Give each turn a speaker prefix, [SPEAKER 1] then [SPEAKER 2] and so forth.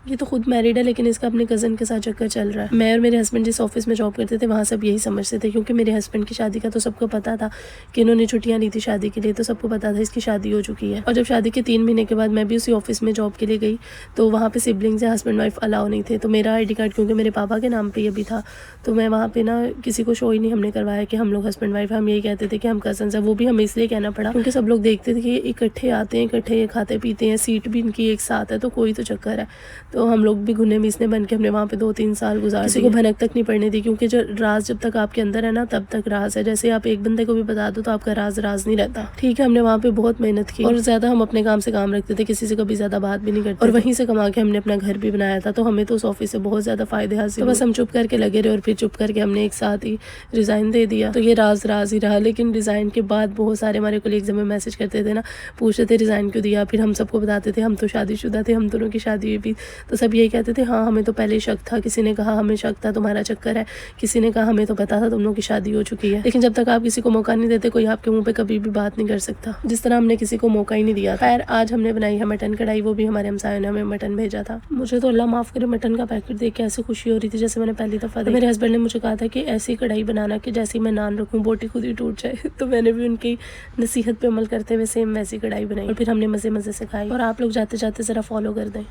[SPEAKER 1] ये तो खुद मैरिड है लेकिन इसका अपने कज़न के साथ चक्कर चल रहा है। मैं और मेरे हस्बैंड जिस ऑफिस में जॉब करते थे वहाँ सब यही समझते थे, क्योंकि मेरे हस्बैंड की शादी का तो सबको पता था कि इन्होंने छुट्टियाँ ली थी शादी के लिए, तो सबको पता था इसकी शादी हो चुकी है। और जब शादी के 3 महीने के बाद मैं भी उसी ऑफिस में जॉब के लिए गई तो वहाँ पे सिबलिंग्स या हस्बैंड वाइफ अलाउ नहीं थे। तो मेरा आई डी कार्ड क्योंकि मेरे पापा के नाम पे ही अभी था, तो मैं वहाँ पे ना किसी को शो ही नहीं हमने करवाया कि हम लोग हस्बैंड वाइफ, हम यही कहते थे कि हम कजन्स हैं। वो भी हमें इसलिए कहना पड़ा क्योंकि सब लोग देखते थे कि इकट्ठे आते हैं, इकट्ठे खाते पीते हैं, सीट भी इनकी एक साथ है, तो कोई तो चक्कर है। तो हम लोग भी घुने मिसने बन के हमने वहाँ पे 2-3 साल गुजार किसी को भनक तक नहीं पड़ने दी, क्योंकि जो राज जब तक आपके अंदर है ना तब तक राज है। जैसे आप एक बंदे को भी बता दो तो आपका राज राज नहीं रहता। ठीक है, हमने वहाँ पे बहुत मेहनत की और ज्यादा हम अपने काम से काम रखते थे, किसी से कभी ज्यादा बात भी नहीं करते और वहीं से कमा के हमने अपना घर भी बनाया था। तो हमें तो उस ऑफिस से बहुत ज्यादा फायदे हासिल, तो बस हम चुप करके लगे रहे और फिर चुप करके हमने एक साथ ही रिजाइन दे दिया। तो ये राज राज ही रहा। लेकिन रिजाइन के बाद बहुत सारे हमारे कोलीग्स हमें मैसेज करते थे ना, पूछते थे रिजाइन क्यों दिया। फिर हम सबको बताते थे हम तो शादीशुदा थे, हम दोनों की शादी हुई भी। तो सब यही कहते थे हाँ हमें तो पहले शक था, किसी ने कहा हमें शक था तुम्हारा चक्कर है, किसी ने कहा हमें तो पता था तुम लोगों की शादी हो चुकी है। लेकिन जब तक आप किसी को मौका नहीं देते कोई आपके मुंह पे कभी भी बात नहीं कर सकता, जिस तरह हमने किसी को मौका ही नहीं दिया। खैर आज हमने बनाई है मटन कढ़ाई, वो भी हमारे हमसायों ने हमें मटन भेजा था। मुझे तो अल्लाह माफ़ करे मटन का पैकेट देख के ऐसे खुशी हो रही थी जैसे मैंने पहली दफ़ा। तो मेरे हस्बैंड ने मुझे कहा था कि ऐसी कढ़ाई बनाना कि जैसी मैं नान रखूँ बोटी खुद ही टूट जाए। तो मैंने भी उनकी नसीहत पे अमल करते हुए सेम वैसी कढ़ाई बनाई और फिर हमने मज़े मज़े से खाई। और आप लोग जाते जाते ज़रा फॉलो कर दें।